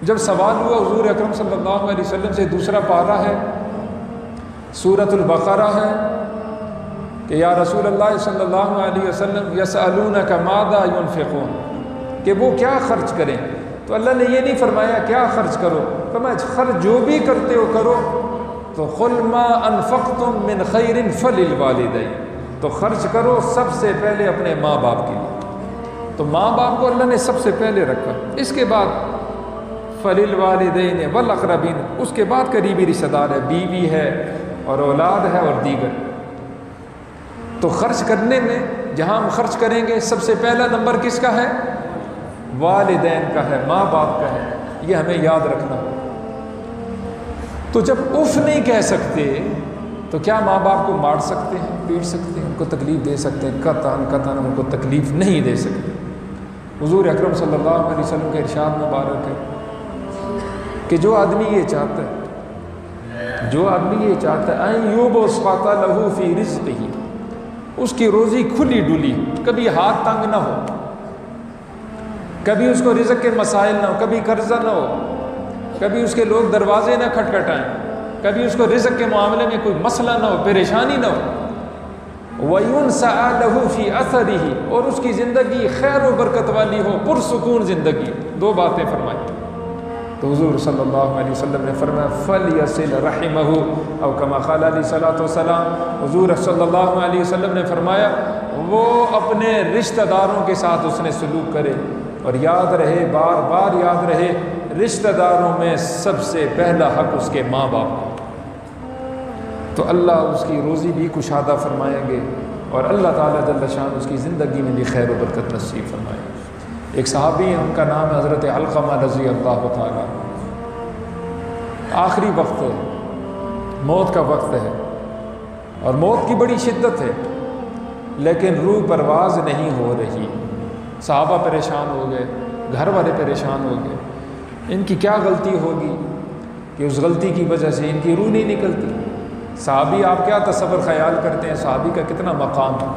جب سوال ہوا حضور اکرم صلی اللہ علیہ وسلم سے، دوسرا پارہ ہے، سورۃ البقرہ ہے، کہ یا رسول اللہ صلی اللہ علیہ وسلم یسألونک ماذا ينفقون، کہ وہ کیا خرچ کریں، تو اللہ نے یہ نہیں فرمایا کیا خرچ کرو، فرمایا خرچ جو بھی کرتے ہو کرو، تو قل ما انفقتم من خیر فللوالدین، تو خرچ کرو سب سے پہلے اپنے ماں باپ کے لیے، تو ماں باپ کو اللہ نے سب سے پہلے رکھا، اس کے بعد فللوالدین والاقربین، اس کے بعد قریبی رشتہ دار ہے، بیوی ہے اور اولاد ہے اور دیگر۔ تو خرچ کرنے میں جہاں ہم خرچ کریں گے سب سے پہلا نمبر کس کا ہے؟ والدین کا ہے، ماں باپ کا ہے، یہ ہمیں یاد رکھنا ہو۔ تو جب اف نہیں کہہ سکتے تو کیا ماں باپ کو مار سکتے ہیں، پیٹ سکتے ہیں، ان کو تکلیف دے سکتے ہیں؟ قطعاً ان کو تکلیف نہیں دے سکتے۔ حضور اکرم صلی اللہ علیہ وسلم کا ارشاد مبارک ہے کہ جو آدمی یہ چاہتا ہے ان یبسط لہ فی رزقہ، اس کی روزی کھلی ڈلی، کبھی ہاتھ تنگ نہ ہو، کبھی اس کو رزق کے مسائل نہ ہو، کبھی قرضہ نہ ہو، کبھی اس کے لوگ دروازے نہ کھٹکھٹائیں، کبھی اس کو رزق کے معاملے میں کوئی مسئلہ نہ ہو، پریشانی نہ ہو، وَيُنْسَعَ لَهُ فِي أَثَرِهِ، اور اس کی زندگی خیر و برکت والی ہو، پرسکون زندگی۔ دو باتیں فرمائی تو حضور صلی اللہ علیہ وسلم نے فرمایا فَلْيَصِلْ رَحِمَهُ، او کما قال علیہ الصلوۃ والسلام، حضور صلی اللہ علیہ وسلم نے فرمایا وہ اپنے رشتہ داروں کے ساتھ اس نے سلوک کرے، اور یاد رہے، بار بار یاد رہے، رشتہ داروں میں سب سے پہلا حق اس کے ماں باپ کا۔ تو اللہ اس کی روزی بھی کشادہ فرمائیں گے، اور اللہ تعالیٰ جل شان اس کی زندگی میں بھی خیر و برکت نصیب فرمائیں گے۔ ایک صحابی ہیں، ان کا نام ہے حضرت علقمہ رضی اللہ تعالیٰ۔ آخری وقت ہے، موت کا وقت ہے، اور موت کی بڑی شدت ہے، لیکن روح پرواز نہیں ہو رہی۔ صحابہ پریشان ہو گئے، گھر والے پریشان ہو گئے، ان کی کیا غلطی ہوگی کہ اس غلطی کی وجہ سے ان کی روح نہیں نکلتی۔ صحابی آپ کیا تصور خیال کرتے ہیں صحابی کا کتنا مقام ہے؟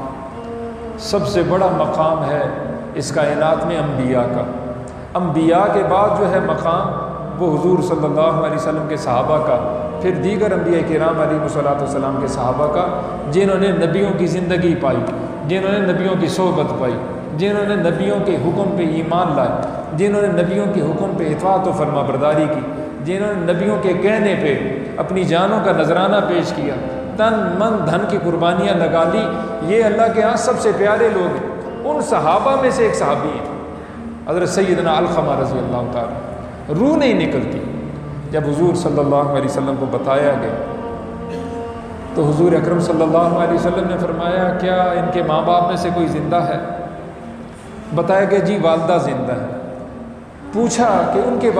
سب سے بڑا مقام ہے اس کائنات میں انبیاء کا۔ انبیاء کے بعد جو ہے مقام وہ حضور صلی اللہ علیہ وسلم کے صحابہ کا، پھر دیگر انبیاء کرام علیہ الصلوۃ والسلام کے صحابہ کا، جنہوں نے نبیوں کی زندگی پائی، جنہوں نے نبیوں کی صحبت پائی، جنہوں نے نبیوں کے حکم پہ ایمان لائے، جنہوں نے نبیوں کے حکم پہ اطاعت و فرما برداری کی، جنہوں نے نبیوں کے کہنے پہ اپنی جانوں کا نذرانہ پیش کیا، تن من دھن کی قربانیاں لگا لی، یہ اللہ کے ہاں سب سے پیارے لوگ ہیں۔ ان صحابہ میں سے ایک صحابی ہیں حضرت سیدنا علقمہ رضی اللہ تعالیٰ۔ روح نہیں نکلتی۔ جب حضور صلی اللہ علیہ وسلم کو بتایا گیا تو حضور اکرم صلی اللہ علیہ وسلم نے فرمایا کیا ان کے ماں باپ میں سے کوئی زندہ ہے؟ بتایا کہ جی والدہ زندہ ہے۔ پوچھا کہ ان کے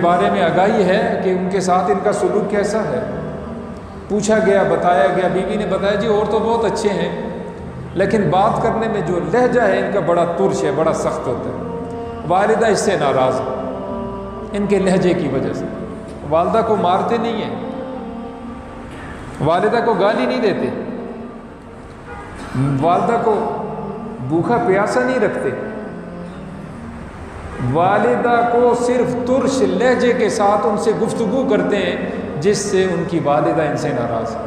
بارے میں آگاہی ہے کہ ان کے ساتھ ان کا سلوک کیسا ہے؟ پوچھا گیا، بتایا گیا، بیوی نے بتایا جی اور تو بہت اچھے ہیں، لیکن بات کرنے میں جو لہجہ ہے ان کا بڑا ترش ہے، بڑا سخت ہوتا ہے۔ والدہ اس سے ناراض ہے ان کے لہجے کی وجہ سے۔ والدہ کو مارتے نہیں ہیں، والدہ کو گالی نہیں دیتے، والدہ کو بھوکا پیاسا نہیں رکھتے، والدہ کو صرف ترش لہجے کے ساتھ ان سے گفتگو کرتے ہیں جس سے ان کی والدہ ان سے ناراض ہے۔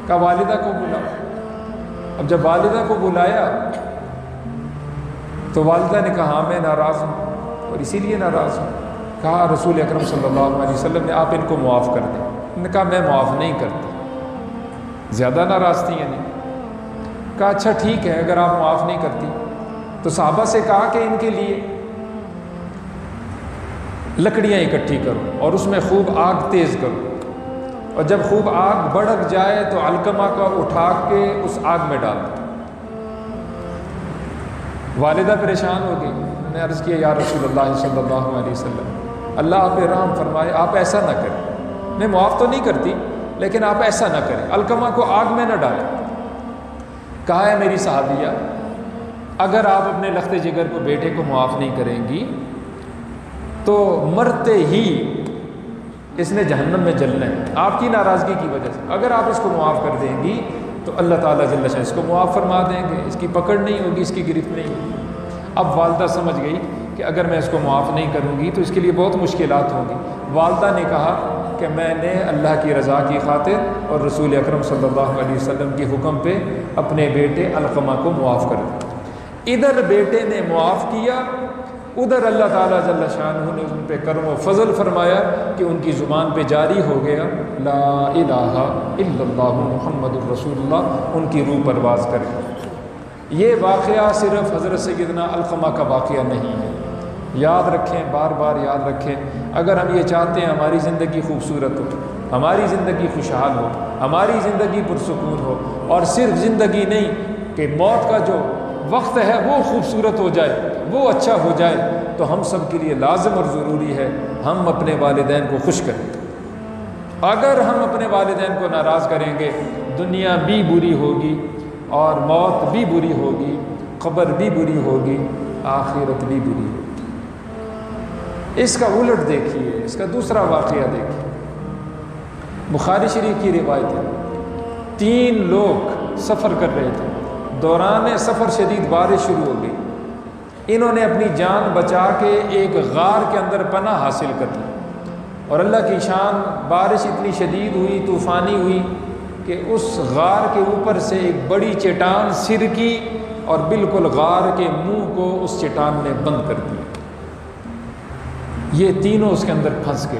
کہا والدہ کو بلاؤ۔ اب جب والدہ کو بلایا تو والدہ نے کہا میں ناراض ہوں اور اسی لیے ناراض ہوں۔ کہا رسول اکرم صلی اللہ علیہ وسلم نے آپ ان کو معاف کر دیں۔ انہوں نے کہا میں معاف نہیں کرتی، زیادہ ناراض تھی یعنی۔ کہا اچھا ٹھیک ہے اگر آپ معاف نہیں کرتی تو صحابہ سے کہا کہ ان کے لیے لکڑیاں اکٹھی کرو اور اس میں خوب آگ تیز کرو، اور جب خوب آگ بھڑک جائے تو علقمہ کو اٹھا کے اس آگ میں ڈال دو۔ والدہ پریشان ہو گئی، انہوں نے عرض کیا یا رسول اللہ صلی اللہ علیہ وسلم اللہ آپ پہ رحم فرمائے، آپ ایسا نہ کریں، میں معاف تو نہیں کرتی لیکن آپ ایسا نہ کریں، علقمہ کو آگ میں نہ ڈالیں۔ کہا ہے میری صحابیہ اگر آپ اپنے لخت جگر کو بیٹے کو معاف نہیں کریں گی تو مرتے ہی اس نے جہنم میں جلنا ہے آپ کی ناراضگی کی وجہ سے۔ اگر آپ اس کو معاف کر دیں گی تو اللہ تعالیٰ جل شان اس کو معاف فرما دیں گے، اس کی پکڑ نہیں ہوگی، اس کی گرفت نہیں ہوگی۔ اب والدہ سمجھ گئی کہ اگر میں اس کو معاف نہیں کروں گی تو اس کے لیے بہت مشکلات ہوں گی۔ والدہ نے کہا کہ میں نے اللہ کی رضا کی خاطر اور رسول اکرم صلی اللہ علیہ وسلم کے حکم پہ اپنے بیٹے علقمہ کو معاف کر دیا۔ ادھر بیٹے نے معاف کیا، ادھر اللہ تعالیٰ جل شانہ نے ان پہ کرم و فضل فرمایا کہ ان کی زبان پہ جاری ہو گیا لا الہ الا اللہ محمد الرسول اللہ، ان کی روح پرواز کرے۔ یہ واقعہ صرف حضرت سیدنا علقمہ کا واقعہ نہیں ہے، یاد رکھیں، بار بار یاد رکھیں۔ اگر ہم یہ چاہتے ہیں ہماری زندگی خوبصورت ہو، ہماری زندگی خوشحال ہو، ہماری زندگی پرسکون ہو، اور صرف زندگی نہیں کہ موت کا جو وقت ہے وہ خوبصورت ہو جائے، وہ اچھا ہو جائے، تو ہم سب کے لیے لازم اور ضروری ہے ہم اپنے والدین کو خوش کریں۔ اگر ہم اپنے والدین کو ناراض کریں گے، دنیا بھی بری ہوگی اور موت بھی بری ہوگی، قبر بھی بری ہوگی، آخرت بھی بری ہوگی۔ اس کا الٹ دیکھیے، اس کا دوسرا واقعہ دیکھیے۔ بخاری شریف کی روایت ہے، 3 لوگ سفر کر رہے تھے، دوران سفر شدید بارش شروع ہو گئی، انہوں نے اپنی جان بچا کے ایک غار کے اندر پناہ حاصل کر لی، اور اللہ کی شان بارش اتنی شدید ہوئی، طوفانی ہوئی کہ اس غار کے اوپر سے ایک بڑی چٹان سرکی اور بالکل غار کے منہ کو اس چٹان نے بند کر دیا۔ یہ تینوں اس کے اندر پھنس گئے۔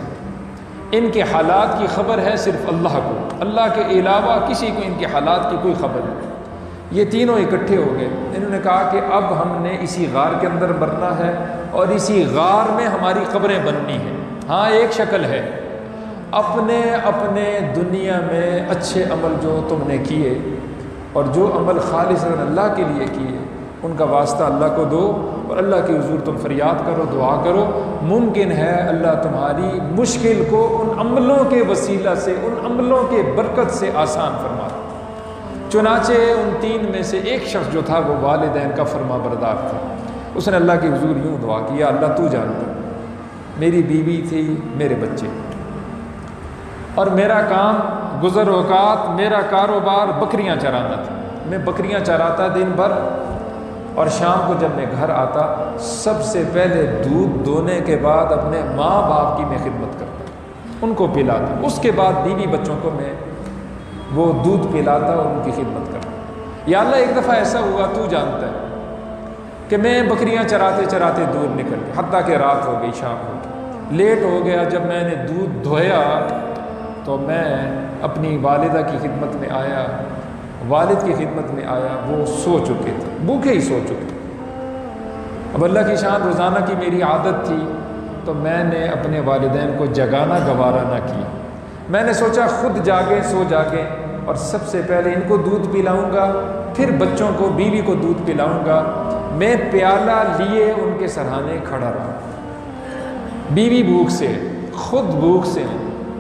ان کے حالات کی خبر ہے صرف اللہ کو، اللہ کے علاوہ کسی کو ان کے حالات کی کوئی خبر نہیں۔ یہ تینوں اکٹھے ہو گئے، انہوں نے کہا کہ اب ہم نے اسی غار کے اندر مرنا ہے اور اسی غار میں ہماری قبریں بننی ہیں۔ ہاں ایک شکل ہے، اپنے اپنے دنیا میں اچھے عمل جو تم نے کیے اور جو عمل خالص اللہ کے لیے کیے ان کا واسطہ اللہ کو دو اور اللہ کے حضور تم فریاد کرو، دعا کرو، ممکن ہے اللہ تمہاری مشکل کو ان عملوں کے وسیلہ سے، ان عملوں کے برکت سے آسان فرما دے۔ چنانچہ ان 3 میں سے ایک شخص جو تھا وہ والدین کا فرما بردار تھا، اس نے اللہ کے حضور یوں دعا کی، یا اللہ تو جانتا، میری بیوی تھی، میرے بچے، اور میرا کام گزر اوقات، میرا کاروبار بکریاں چرانا تھا، میں بکریاں چراتا دن بھر، اور شام کو جب میں گھر آتا سب سے پہلے دودھ دونے کے بعد اپنے ماں باپ کی میں خدمت کرتا، ان کو پلاتا، اس کے بعد بیوی بچوں کو میں وہ دودھ پلاتا اور ان کی خدمت کرتا۔ یا اللہ ایک دفعہ ایسا ہوا، تو جانتا ہے، کہ میں بکریاں چراتے چراتے دور نکل گیا، حتیٰ کہ رات ہو گئی، شام ہو گئی، لیٹ ہو گیا۔ جب میں نے دودھ دھویا تو میں اپنی والدہ کی خدمت میں آیا، والد کی خدمت میں آیا، وہ سو چکے تھے، بھوکے ہی سو چکے تھے۔ اب اللہ کی شان روزانہ کی میری عادت تھی تو میں نے اپنے والدین کو جگانا گوارا نہ کیا، میں نے سوچا خود جاگیں، سو جاگیں، اور سب سے پہلے ان کو دودھ پلاؤں گا، پھر بچوں کو، بیوی کو دودھ پلاؤں گا۔ میں پیالہ لیے ان کے سرہانے کھڑا رہا، بیوی بھوک سے، خود بھوک سے،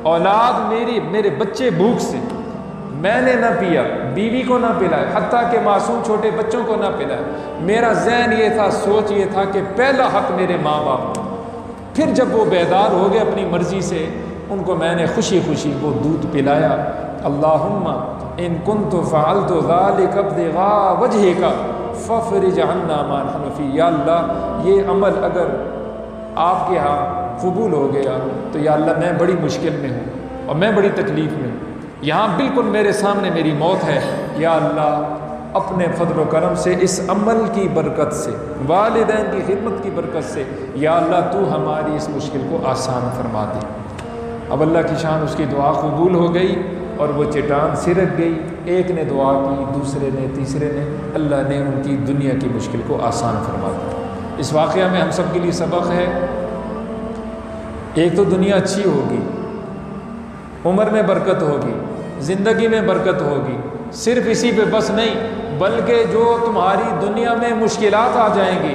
اولاد میرے بچے بھوک سے، میں نے نہ پیا، بیوی کو نہ پلایا، حتیٰ کہ معصوم چھوٹے بچوں کو نہ پلایا۔ میرا ذہن یہ تھا، سوچ یہ تھا کہ پہلا حق میرے ماں باپ کو۔ پھر جب وہ بیدار ہو گئے اپنی مرضی سے، ان کو میں نے خوشی خوشی وہ دودھ پلایا۔ اللہم ان کنت فعلت ذلک ابتغاء وجہک فافرج عنا ما نحن فیہ، یا اللہ یہ عمل اگر آپ کے ہاں قبول ہو گیا تو یا اللہ میں بڑی مشکل میں ہوں اور میں بڑی تکلیف میں ہوں، یہاں بالکل میرے سامنے میری موت ہے، یا اللہ اپنے فضل و کرم سے اس عمل کی برکت سے، والدین کی خدمت کی برکت سے، یا اللہ تو ہماری اس مشکل کو آسان فرما دے۔ اب اللہ کی شان، اس کی دعا قبول ہو گئی اور وہ چٹان سرک گئی۔ ایک نے دعا کی، دوسرے نے، تیسرے نے، اللہ نے ان کی دنیا کی مشکل کو آسان فرما دیا۔ اس واقعہ میں ہم سب کے لیے سبق ہے، ایک تو دنیا اچھی ہوگی، عمر میں برکت ہوگی، زندگی میں برکت ہوگی، صرف اسی پہ بس نہیں بلکہ جو تمہاری دنیا میں مشکلات آ جائیں گی،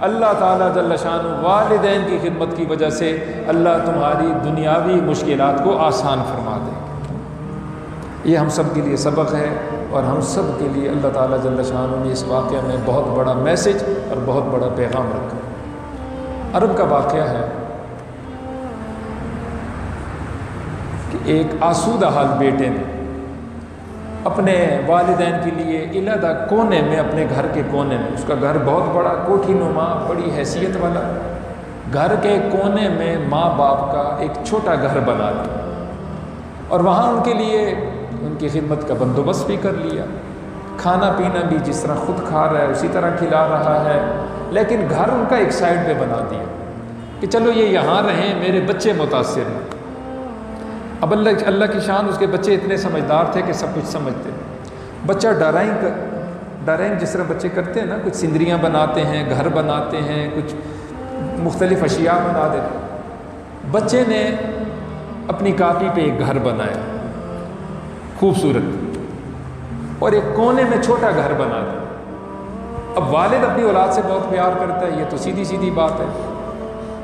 اللہ تعالیٰ جل شانہ والدین کی خدمت کی وجہ سے اللہ تمہاری دنیاوی مشکلات کو آسان فرما دے گا۔ یہ ہم سب کے لیے سبق ہے، اور ہم سب کے لیے اللہ تعالیٰ جل شانہ نے اس واقعہ میں بہت بڑا میسج اور بہت بڑا پیغام رکھا۔ عرب کا واقعہ ہے کہ ایک آسودہ حال بیٹے نے اپنے والدین کے لیے علیحدہ کونے میں، اپنے گھر کے کونے میں، اس کا گھر بہت بڑا، کوٹھی نما، بڑی حیثیت والا، گھر کے کونے میں ماں باپ کا ایک چھوٹا گھر بنا دیا اور وہاں ان کے لیے ان کی خدمت کا بندوبست بھی کر لیا، کھانا پینا بھی جس طرح خود کھا رہا ہے اسی طرح کھلا رہا ہے، لیکن گھر ان کا ایک سائڈ پہ بنا دیا کہ چلو یہ یہاں رہیں، میرے بچے متاثر ہیں۔ اب اللہ کی شان، اس کے بچے اتنے سمجھدار تھے کہ سب کچھ سمجھتے۔ بچہ ڈرائنگ جس طرح بچے کرتے ہیں نا، کچھ سندریاں بناتے ہیں، گھر بناتے ہیں، کچھ مختلف اشیاء بنا دیتے۔ بچے نے اپنی کاپی پہ ایک گھر بنایا خوبصورت، اور ایک کونے میں چھوٹا گھر بنا دیا۔ اب والد اپنی اولاد سے بہت پیار کرتا ہے، یہ تو سیدھی بات ہے۔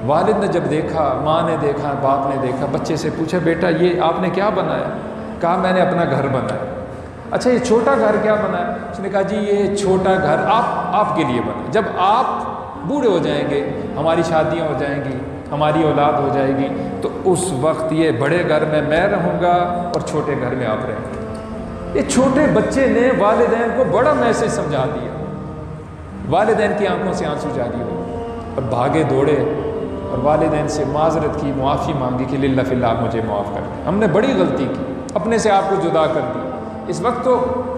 والد نے جب دیکھا، ماں نے دیکھا، باپ نے دیکھا، بچے سے پوچھا بیٹا یہ آپ نے کیا بنایا؟ کہا میں نے اپنا گھر بنایا۔ اچھا یہ چھوٹا گھر کیا بنایا؟ اس نے کہا جی یہ چھوٹا گھر آپ کے لیے بنا، جب آپ بوڑھے ہو جائیں گے، ہماری شادیاں ہو جائیں گی، ہماری اولاد ہو جائے گی، تو اس وقت یہ بڑے گھر میں رہوں گا اور چھوٹے گھر میں آپ رہیں گے۔ یہ چھوٹے بچے نے والدین کو بڑا میسج سمجھا دیا۔ والدین کی آنکھوں سے آنسو جاری ہو اور بھاگے دوڑے اور والدین سے معذرت کی، معافی مانگی کہ للہ فی اللہ مجھے معاف کر دیں، ہم نے بڑی غلطی کی، اپنے سے آپ کو جدا کر دی۔ اس وقت تو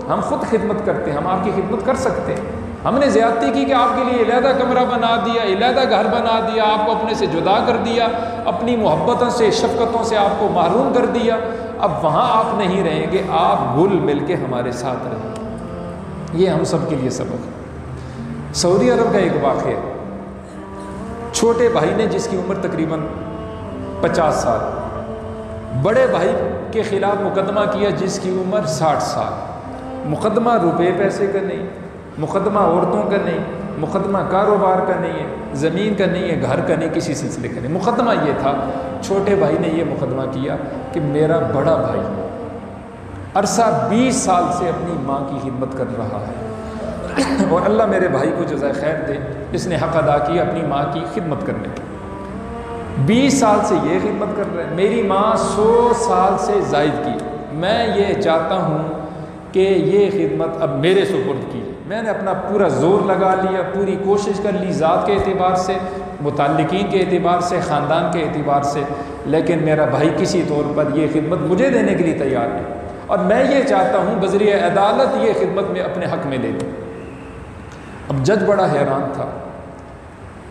ہم خود خدمت کرتے ہیں، ہم آپ کی خدمت کر سکتے ہیں، ہم نے زیادتی کی کہ آپ کے لیے علیحدہ کمرہ بنا دیا، علیحدہ گھر بنا دیا، آپ کو اپنے سے جدا کر دیا، اپنی محبتوں سے، شفقتوں سے آپ کو محروم کر دیا۔ اب وہاں آپ نہیں رہیں گے، آپ گل مل کے ہمارے ساتھ رہیں۔ یہ ہم سب کے لیے سبق ہے۔ سعودی عرب کا ایک واقعہ، چھوٹے بھائی نے جس کی عمر تقریباً 50 سال، بڑے بھائی کے خلاف مقدمہ کیا جس کی عمر 60 سال۔ مقدمہ روپے پیسے کا نہیں، مقدمہ عورتوں کا نہیں، مقدمہ کاروبار کا نہیں ہے، زمین کا نہیں ہے، گھر کا نہیں، کسی سلسلے کا نہیں۔ مقدمہ یہ تھا، چھوٹے بھائی نے یہ مقدمہ کیا کہ میرا بڑا بھائی عرصہ 20 سال سے اپنی ماں کی خدمت کر رہا ہے اور اللہ میرے بھائی کو جزائے خیر دے، اس نے حق ادا کیا اپنی ماں کی خدمت کرنے کی۔ 20 سال سے یہ خدمت کر رہے ہیں، میری ماں 100 سال سے زائد کی، میں یہ چاہتا ہوں کہ یہ خدمت اب میرے سپرد کی۔ میں نے اپنا پورا زور لگا لیا، پوری کوشش کر لی، ذات کے اعتبار سے، متعلقین کے اعتبار سے، خاندان کے اعتبار سے، لیکن میرا بھائی کسی طور پر یہ خدمت مجھے دینے کے لیے تیار نہیں، اور میں یہ چاہتا ہوں بذریعہ عدالت یہ خدمت میں اپنے حق میں لے لوں۔ اب جج بڑا حیران تھا،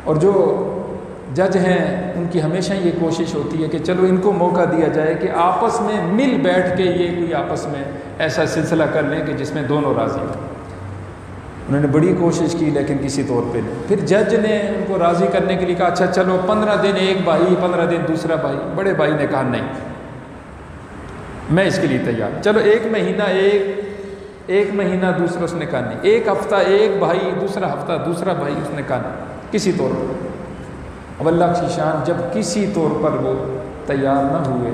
اور جو جج ہیں ان کی ہمیشہ یہ کوشش ہوتی ہے کہ چلو ان کو موقع دیا جائے کہ آپس میں مل بیٹھ کے یہ کوئی آپس میں ایسا سلسلہ کر لیں کہ جس میں دونوں راضی ہوں۔ انہوں نے بڑی کوشش کی لیکن کسی طور پہ نہیں۔ پھر جج نے ان کو راضی کرنے کے لیے کہا اچھا چلو 15 دن ایک بھائی، 15 دن دوسرا بھائی۔ بڑے بھائی نے کہا نہیں، میں اس کے لیے تیار۔ چلو ایک مہینہ دوسرا، اس نے کہا نہیں۔ ایک ہفتہ ایک بھائی، دوسرا ہفتہ دوسرا بھائی، اس نے کہا نہیں کسی طور پر۔ اب اللہ کی شان، جب کسی طور پر وہ تیار نہ ہوئے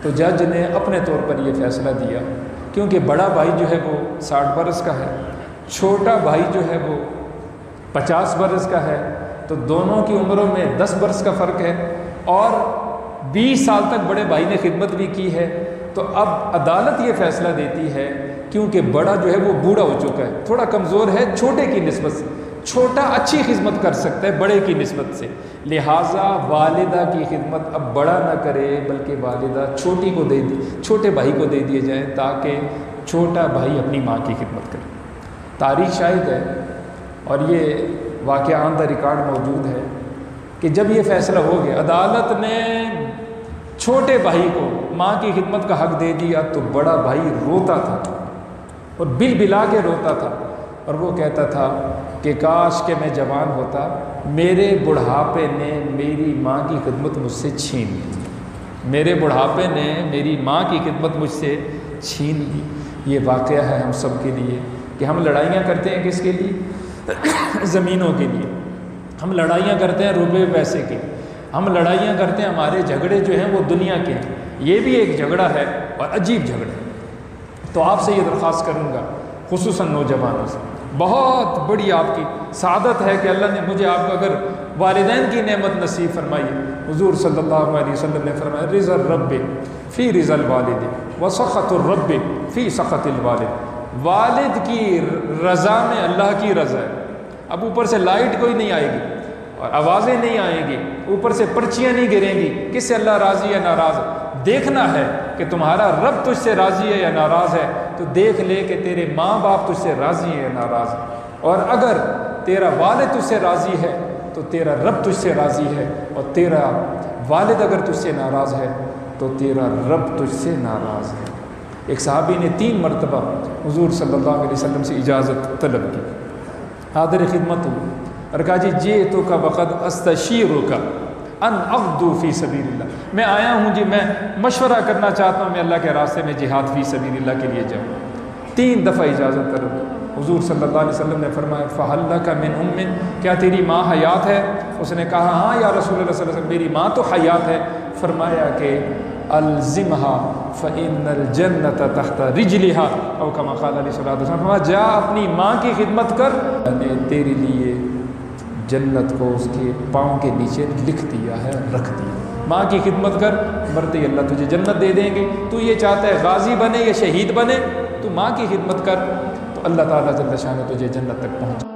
تو جج نے اپنے طور پر یہ فیصلہ دیا، کیونکہ بڑا بھائی جو ہے وہ 60 برس کا ہے، چھوٹا بھائی جو ہے وہ 50 برس کا ہے، تو دونوں کی عمروں میں 10 برس کا فرق ہے، اور 20 سال تک بڑے بھائی نے خدمت بھی کی ہے۔ تو اب عدالت یہ فیصلہ دیتی ہے، کیونکہ بڑا جو ہے وہ بوڑھا ہو چکا ہے، تھوڑا کمزور ہے چھوٹے کی نسبت سے، چھوٹا اچھی خدمت کر سکتا ہے بڑے کی نسبت سے، لہٰذا والدہ کی خدمت اب بڑا نہ کرے بلکہ والدہ چھوٹے بھائی کو دے دیے جائیں، تاکہ چھوٹا بھائی اپنی ماں کی خدمت کرے۔ تاریخ شاہد ہے، اور یہ واقعہ آن دا ریکارڈ موجود ہے کہ جب یہ فیصلہ ہو گیا، عدالت نے چھوٹے بھائی کو ماں کی خدمت کا حق دے دیا، تو بڑا بھائی روتا تھا اور بل بلا کے روتا تھا، اور وہ کہتا تھا کہ کاش کہ میں جوان ہوتا، میرے بڑھاپے نے میری ماں کی خدمت مجھ سے چھین لی، میرے بڑھاپے نے میری ماں کی خدمت مجھ سے چھین لی۔ یہ واقعہ ہے ہم سب کے لیے کہ ہم لڑائیاں کرتے ہیں کس کے لیے؟ زمینوں کے لیے۔ ہم لڑائیاں کرتے ہیں روپے پیسے کے، ہم لڑائیاں کرتے ہیں، ہمارے جھگڑے جو ہیں وہ دنیا کے ہیں۔ یہ بھی ایک جھگڑا ہے اور عجیب جھگڑا ہے۔ تو آپ سے یہ درخواست کروں گا خصوصاً نوجوانوں سے۔ بہت بڑی آپ کی سعادت ہے کہ اللہ نے مجھے آپ کو اگر والدین کی نعمت نصیب فرمائی۔ حضور صلی اللہ علیہ وسلم نے فرمایا رضا الرب فی رضا الوالد و سخط الرب فی سخط الوالد، والد کی رضا میں اللہ کی رضا ہے۔ اب اوپر سے لائٹ کوئی نہیں آئے گی اور آوازیں نہیں آئیں گی، اوپر سے پرچیاں نہیں گریں گی، کس سے اللہ راضی ہے ناراض ہے۔ دیکھنا ہے کہ تمہارا رب تجھ سے راضی ہے یا ناراض ہے، تو دیکھ لے کہ تیرے ماں باپ تجھ سے راضی ہے یا ناراض ہے، اور اگر تیرا والد تجھ سے راضی ہے تو تیرا رب تجھ سے راضی ہے، اور تیرا والد اگر تجھ سے ناراض ہے تو تیرا رب تجھ سے ناراض ہے۔ ایک صحابی نے 3 مرتبہ حضور صلی اللہ علیہ وسلم سے اجازت طلب کی، حاضر خدمت ہوئی اور کہا جی جئتک وقد استشیرک ان اغدو فی سبیل اللہ، میں آیا ہوں جی، میں مشورہ کرنا چاہتا ہوں، میں اللہ کے راستے میں جہاد فی سبیل اللہ کے لیے جاؤں۔ 3 دفعہ اجازت طلب کی۔ حضور صلی اللہ علیہ وسلم نے فرمایا فہل لک من ام، کیا تیری ماں حیات ہے؟ اس نے کہا ہاں یا رسول اللہ صلی اللہ علیہ وسلم، میری ماں تو حیات ہے۔ فرمایا کہ الزمھا فإن الجنۃ تحت رجلھا، او کما قال علیہ الصلوۃ والسلام، فرمایا جا اپنی ماں کی خدمت کر، میں نے تیرے لیے جنت کو اس کے پاؤں کے نیچے لکھ دیا ہے، رکھ دیا۔ ماں کی خدمت کر، مرتے ہی اللہ تجھے جنت دے دیں گے۔ تو یہ چاہتا ہے غازی بنے یا شہید بنے، تو ماں کی خدمت کر، تو اللہ تعالیٰ جل شانہ تجھے جنت تک پہنچا۔